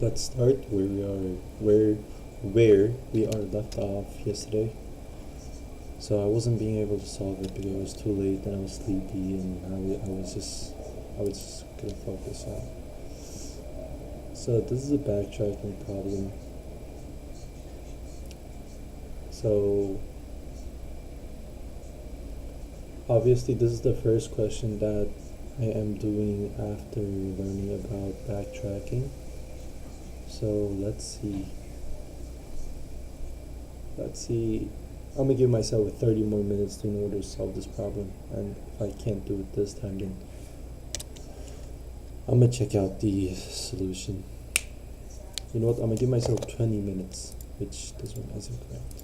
Let's start where we are left off yesterday. So I wasn't being able to solve it because it was too late and I was sleepy, and I was just gonna focus on. So this is a backtracking problem. So obviously this is the first question that I am doing after learning about backtracking. So let's see. I'm gonna give myself 30 more minutes in order to solve this problem, and if I can't do it this time, then I'm gonna check out the solution. You know what? I'm gonna give myself 20 minutes, which this one isn't correct.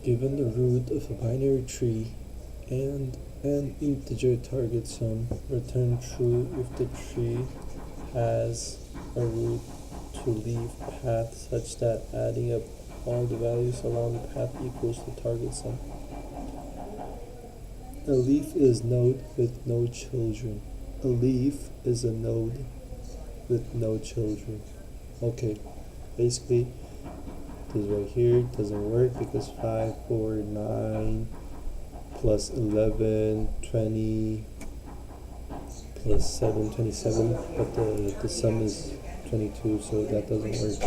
Given the root of a binary tree and an integer target sum, return true if the tree has a root to leaf path such that adding up all the values along the path equals the target sum. A leaf is node with no children. A leaf is a node with no children. Okay, basically this right here doesn't work because 5, 4, 9 plus 11, 20 plus 7, 27, but the sum is 22, so that doesn't work.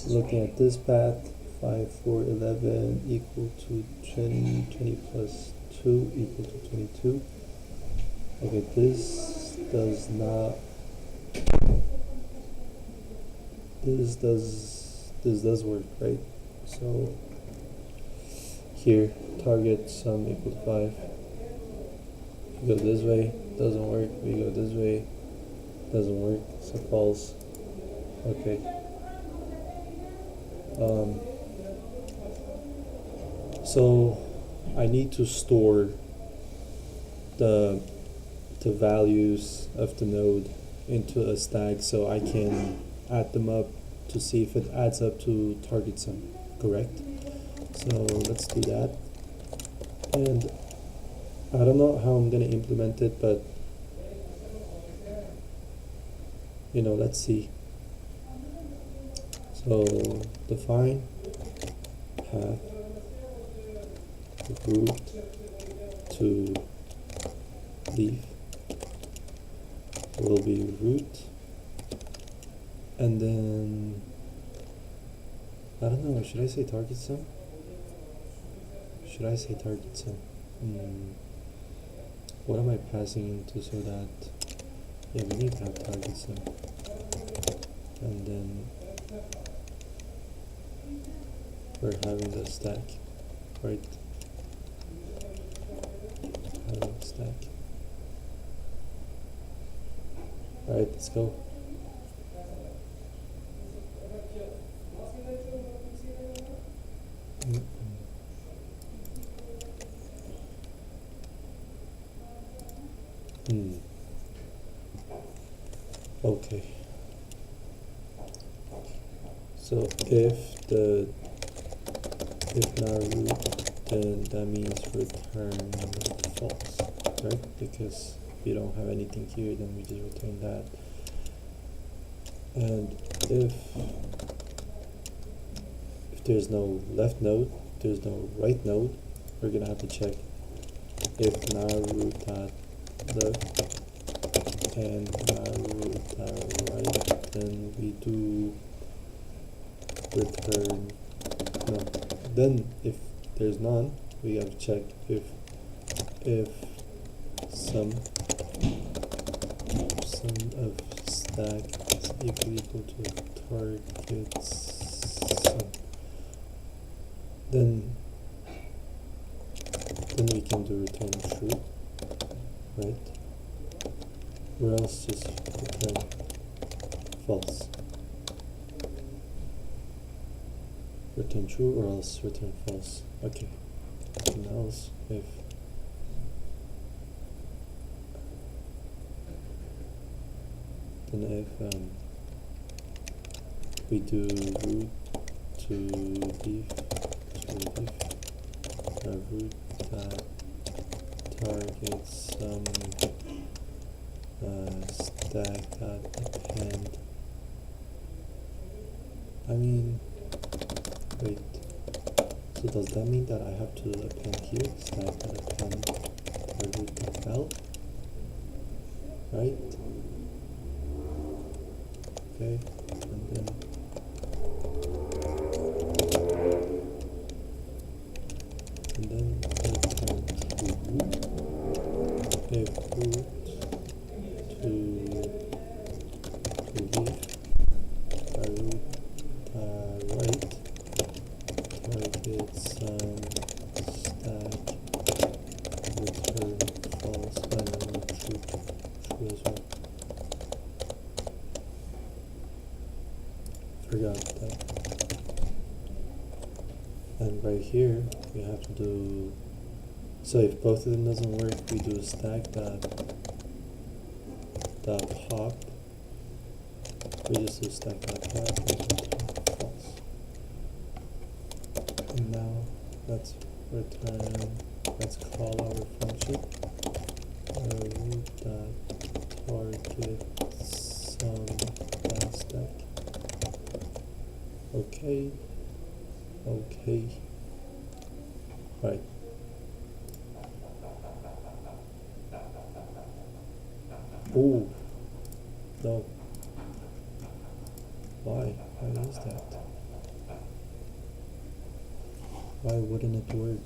Looking at this path, 5, 4, 11 equal to 20, 20 plus 2 equal to 22. Okay, this does work, right? So here, target sum equal to 5. We go this way, doesn't work. We go this way, doesn't work, so false. Okay. So I need to store the values of the node into a stack so I can add them up to see if it adds up to target sum, correct? So let's do that. And I don't know how I'm gonna implement it, but let's see. So define path root to leaf will be root, and then I don't know, should I say target sum? What am I passing into so that, yeah, we need to have target sum, and then we're having the stack, right? Having the stack. Alright, let's go. Okay. So if not root, then that means return false, right? Because we don't have anything here, then we just return that. And if there's no left node, there's no right node, we're gonna have to check if not root dot left and not root dot right, then we do return no. Then if there's none, we have to check if sum of stack is equal to targets some. Then we can do return true, right? Or else just return false. Return true or else return false. Okay. And else if we do root to leaf root that targets some stack that append. I mean, wait. So does that mean that I have to append here? Stack that append root that val, right? Okay, and then return true if root to leaf root right target some stack return false and true as well. Forgot that. And right here we have to do, so if both of them doesn't work, we do stack that pop. We just do stack that pop and return false. And now let's call our function root that target some stack. Okay. Right. Oh no. Why is that? Why wouldn't it work?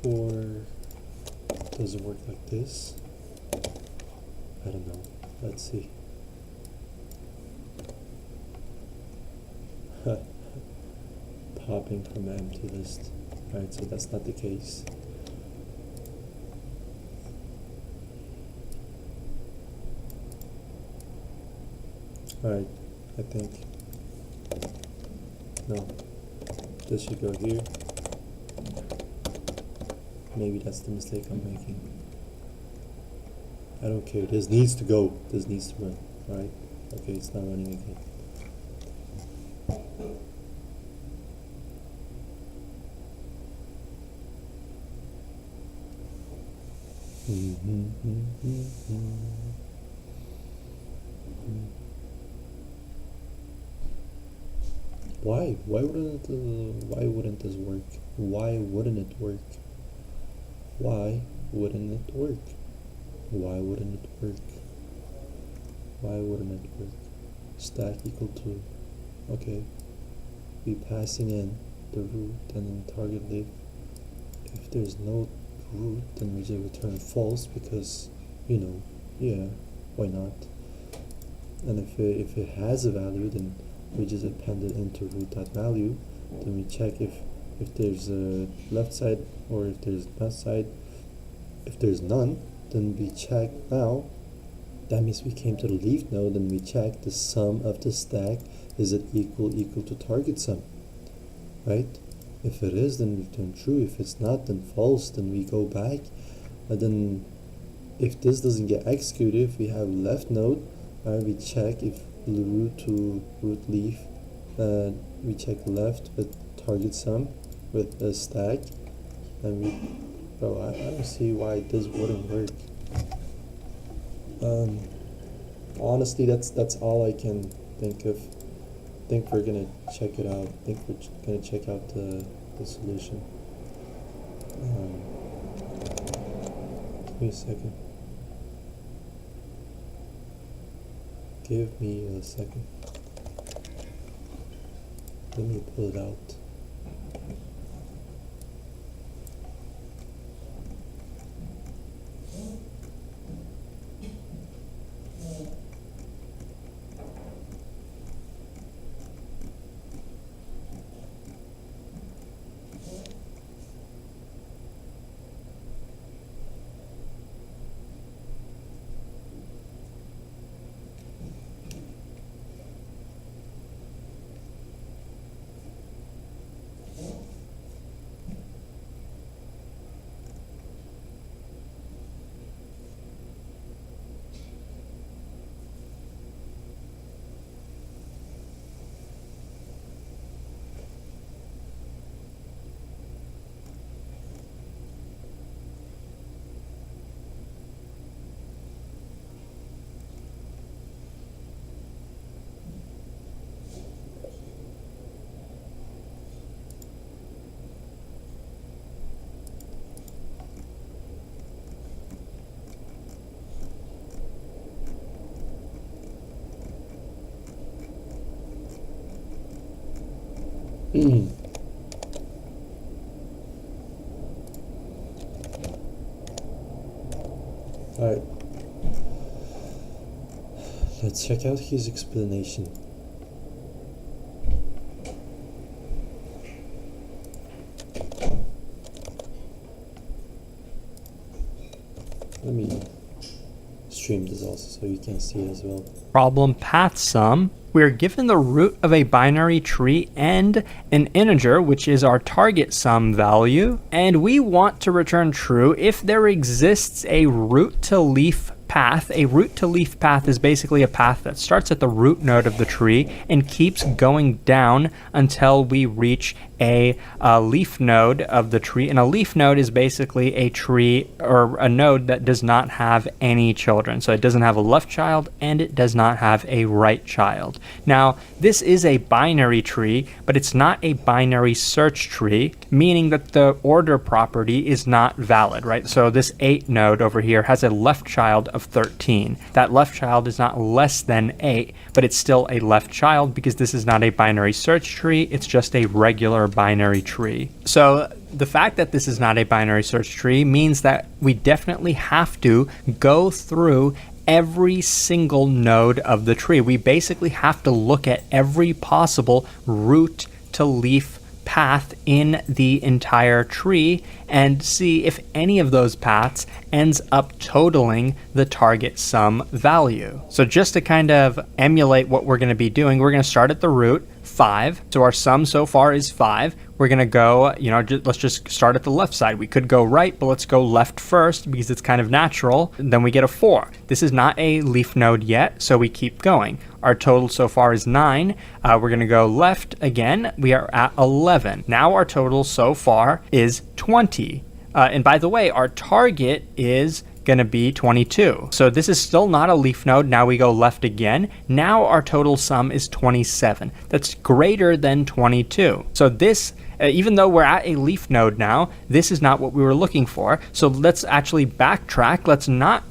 Or does it work like this? I don't know. Let's see. Popping from empty list. Alright, so that's not the case. Alright, I think. No. This should go here. Maybe that's the mistake I'm making. I don't care. This needs to go. This needs to run. Alright? Okay, it's not running again. Why? Why wouldn't this work? Why wouldn't it work? Why wouldn't it work? Why wouldn't it work? Why wouldn't it work? Stack equal to, okay, we passing in the root and then target leaf. If there's no root, then we just return false because, you know, yeah, why not? And if it has a value, then we just append it into root that value. Then we check if there's a left side or if there's left side. If there's none, then we check now. That means we came to the leaf node and we check the sum of the stack. Is it equal to target sum? Right? If it is, then we return true. If it's not, then false. Then we go back. And then if this doesn't get executed, if we have left node, we check if the root to root leaf, we check left with target sum with a stack, and we, bro, I don't see why this wouldn't work. Honestly, that's all I can think of. I think we're gonna check it out. I think we're gonna check out the solution. Give me a second. Give me a second. Let me pull it out. Alright, let's check out his explanation. Let me stream this also so you can see it as well. Problem path sum. We are given the root of a binary tree and an integer, which is our target sum value, and we want to return true if there exists a root to leaf path. A root to leaf path is basically a path that starts at the root node of the tree and keeps going down until we reach a leaf node of the tree. And a leaf node is basically a tree or a node that does not have any children. So it doesn't have a left child and it does not have a right child. Now, this is a binary tree, but it's not a binary search tree, meaning that the order property is not valid, right? So this 8 node over here has a left child of 13. That left child is not less than 8, but it's still a left child because this is not a binary search tree. It's just a regular binary tree. So the fact that this is not a binary search tree means that we definitely have to go through every single node of the tree. We basically have to look at every possible root to leaf path in the entire tree and see if any of those paths ends up totaling the target sum value. So just to kind of emulate what we're going to be doing, we're going to start at the root 5. So our sum so far is 5. We're going to go, let's just start at the left side. We could go right, but let's go left first because it's kind of natural. Then we get a 4. This is not a leaf node yet, so we keep going. Our total so far is 9. We're going to go left again. We are at 11. Now our total so far is 20. And by the way, our target is going to be 22. So this is still not a leaf node. Now we go left again. Now our total sum is 27. That's greater than 22. So this, even though we're at a leaf node now, this is not what we were looking for. So let's actually backtrack. Let's not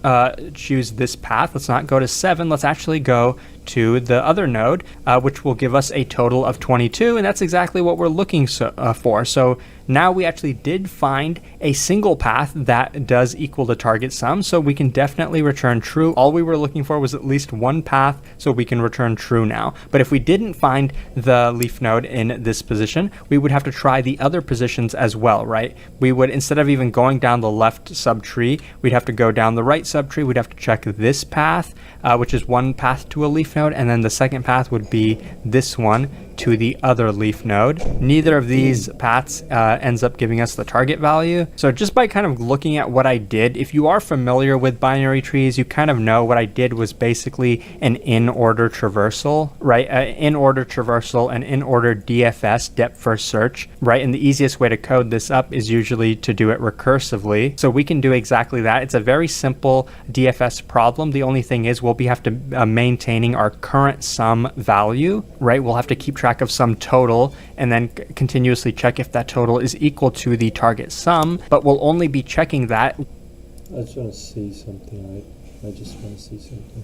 choose this path. Let's not go to 7. Let's actually go to the other node, which will give us a total of 22. And that's exactly what we're looking for. So now we actually did find a single path that does equal the target sum, so we can definitely return true. All we were looking for was at least one path, so we can return true now. But if we didn't find the leaf node in this position, we would have to try the other positions as well, right? We would, instead of even going down the left subtree, we'd have to go down the right subtree. We'd have to check this path, which is one path to a leaf node, and then the second path would be this one to the other leaf node. Neither of these paths ends up giving us the target value. So just by kind of looking at what I did, if you are familiar with binary trees, you kind of know what I did was basically an in-order traversal, right? In-order traversal and in-order DFS, depth first search, right? And the easiest way to code this up is usually to do it recursively. So we can do exactly that. It's a very simple DFS problem. The only thing is we'll have to maintaining our current sum value, right? We'll have to keep track of sum total and then continuously check if that total is equal to the target sum, but we'll only be checking that. I just want to see something, right? I just want to see something,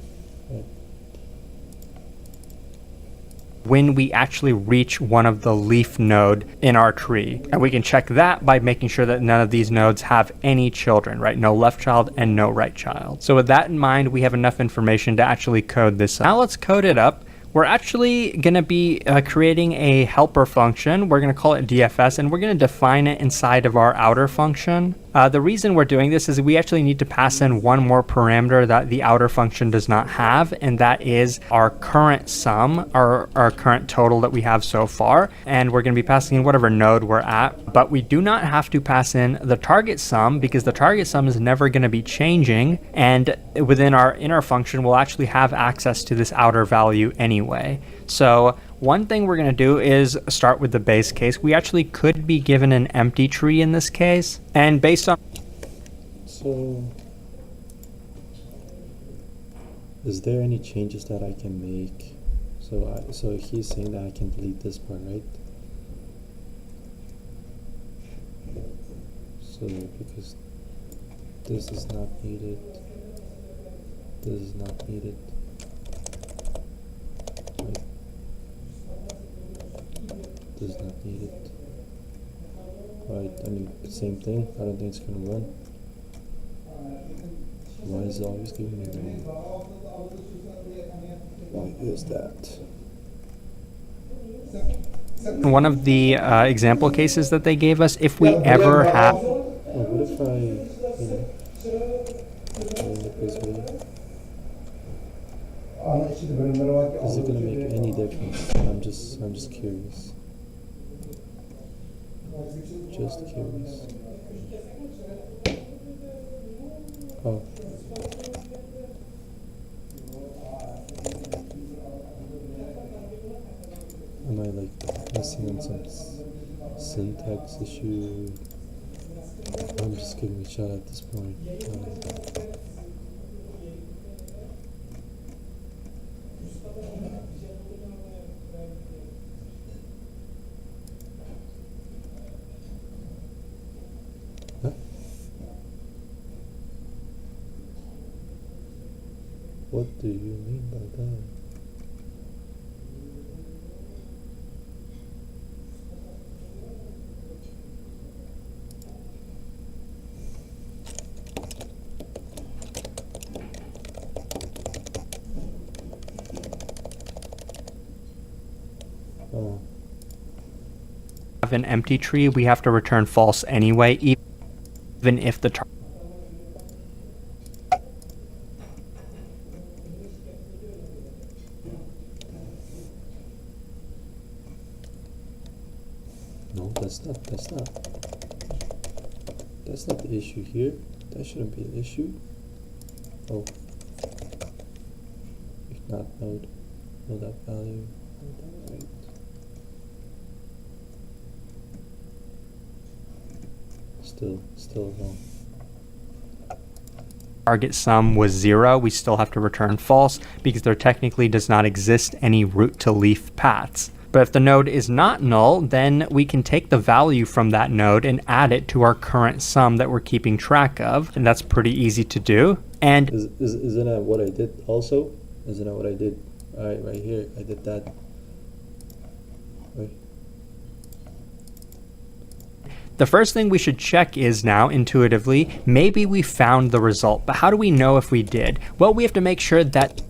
right? when we actually reach one of the leaf node in our tree. And we can check that by making sure that none of these nodes have any children, right? No left child and no right child. So with that in mind, we have enough information to actually code this. Now let's code it up. We're actually going to be creating a helper function. We're going to call it DFS, and we're going to define it inside of our outer function. The reason we're doing this is we actually need to pass in one more parameter that the outer function does not have, and that is our current sum, our current total that we have so far. And we're going to be passing in whatever node we're at, but we do not have to pass in the target sum because the target sum is never going to be changing. And within our inner function, we'll actually have access to this outer value anyway. So one thing we're going to do is start with the base case. We actually could be given an empty tree in this case, and based on... So, is there any changes that I can make? So he's saying that I can delete this part, right? So because this is not needed, this is not needed. Right. This is not needed. Right, I mean, same thing. I don't think it's gonna run. Why is it always giving me wrong? Why is that? One of the example cases that they gave us, if we ever have... Oh, what if I, look this way? Is it gonna make any difference? I'm just curious. Just curious. Oh. Am I like messing on some syntax issue? I'm just giving it a shot at this point. Huh? What do you mean by that? Have an empty tree, we have to return false anyway, even if the No, that's not the issue here. That shouldn't be an issue. Oh, if not node that value, right. Still wrong. target sum was 0, we still have to return false because there technically does not exist any root to leaf paths. But if the node is not null, then we can take the value from that node and add it to our current sum that we're keeping track of, and that's pretty easy to do. And isn't that what I did also? Isn't that what I did? Alright, right here, I did that. Wait. the first thing we should check is now, intuitively, maybe we found the result, but how do we know if we did? Well, we have to make sure that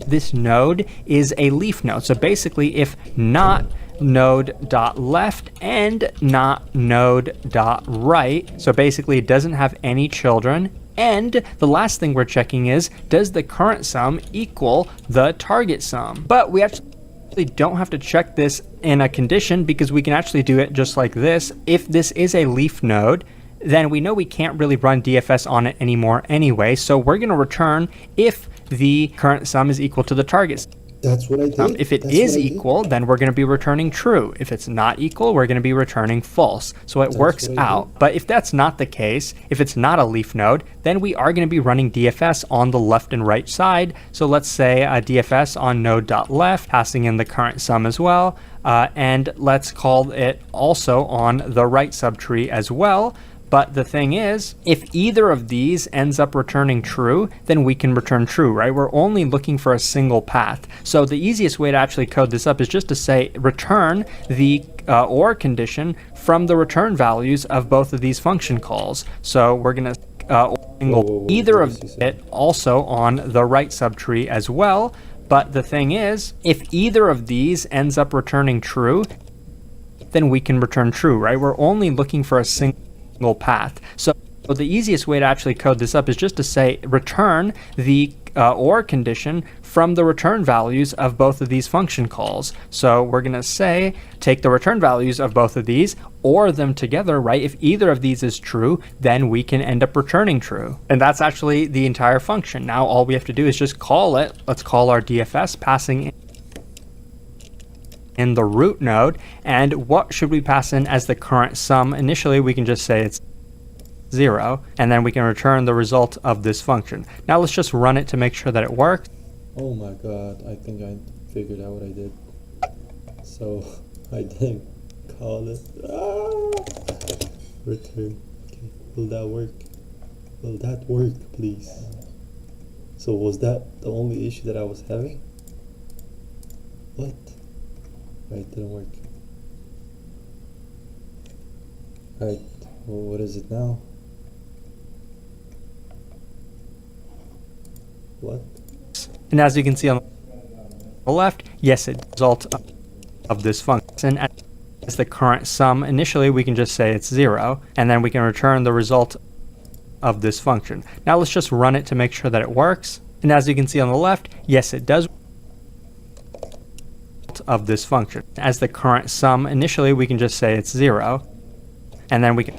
this node is a leaf node. So basically, if not node.left and not node.right, so basically it doesn't have any children. And the last thing we're checking is, does the current sum equal the target sum? But we actually don't have to check this in a condition because we can actually do it just like this. If this is a leaf node, then we know we can't really run DFS on it anymore anyway. So we're going to return if the current sum is equal to the target. That's what I did. If it is equal, then we're going to be returning true. If it's not equal, we're going to be returning false. So it works out. But if that's not the case, if it's not a leaf node, then we are going to be running DFS on the left and right side. So let's say a DFS on node.left, passing in the current sum as well. And let's call it also on the right subtree as well. But the thing is, if either of these ends up returning true, then we can return true, right? We're only looking for a single path. So the easiest way to actually code this up is just to say return the OR condition from the return values of both of these function calls. So we're going to either of it also on the right subtree as well. But the thing is, if either of these ends up returning true, then we can return true, right? We're only looking for a single path. So the easiest way to actually code this up is just to say return the OR condition from the return values of both of these function calls. So we're going to say take the return values of both of these, OR them together, right? If either of these is true, then we can end up returning true. And that's actually the entire function. Now all we have to do is just call it. Let's call our DFS passing in the root node. And what should we pass in as the current sum? Initially, we can just say it's 0, and then we can return the result of this function. Now let's just run it to make sure that it works. Oh my god, I think I figured out what I did. So I didn't call it. Return. Okay, will that work? Will that work, please? So was that the only issue that I was having? What? Right, didn't work. Alright, well, what is it now? What? And as you can see on the left, yes, it's the result of this function. As the current sum, initially we can just say it's 0, and then we can return the result of this function. Now let's just run it to make sure that it works. And as you can see on the left, yes, it does of this function. As the current sum, initially we can just say it's 0, and then we can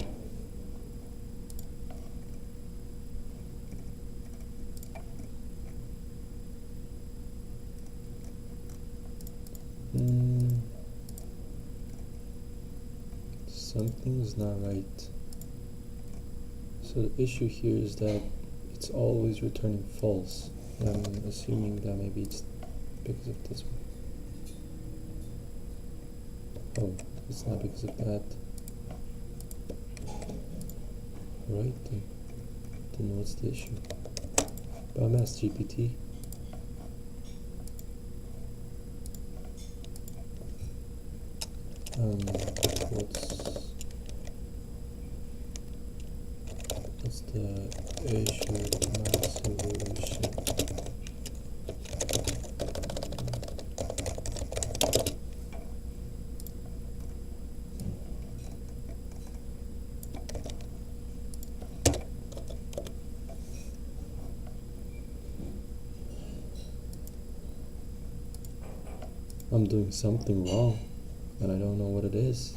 Something's not right. So the issue here is that it's always returning false. I'm assuming that maybe it's because of this one. Oh, it's not because of that. Right, then what's the issue? But I'm asked GPT. What's the issue with my solution? I'm doing something wrong, and I don't know what it is.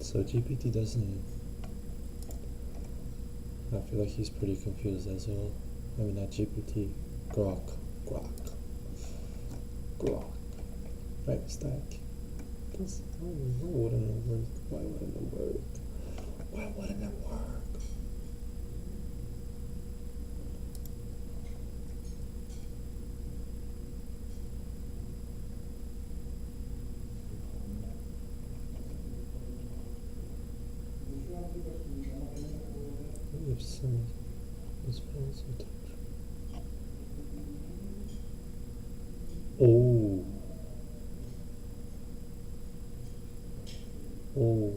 So GPT doesn't. I feel like he's pretty confused as well. I mean, not GPT, Grok. Right, stack. Why wouldn't it work? Why wouldn't it work? Why wouldn't it work? If some is false or true. Oh,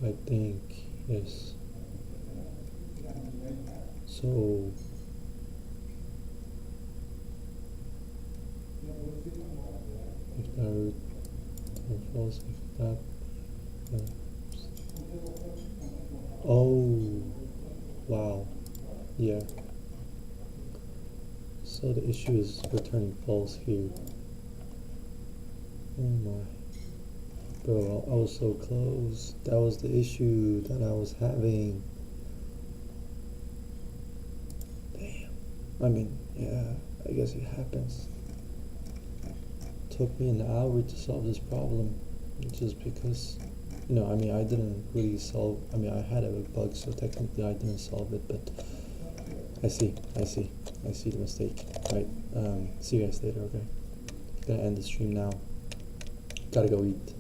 I think yes. So if that or false, if that. Oh, wow. Yeah. So the issue is returning false here. Oh my. Bro, I was so close. That was the issue that I was having. Damn. I mean, yeah, I guess it happens. Took me an hour to solve this problem. Just because, I mean, I didn't really solve, I mean, I had a bug, so technically I didn't solve it, but I see the mistake. Right, see you guys later, okay? Gonna end the stream now. Gotta go eat.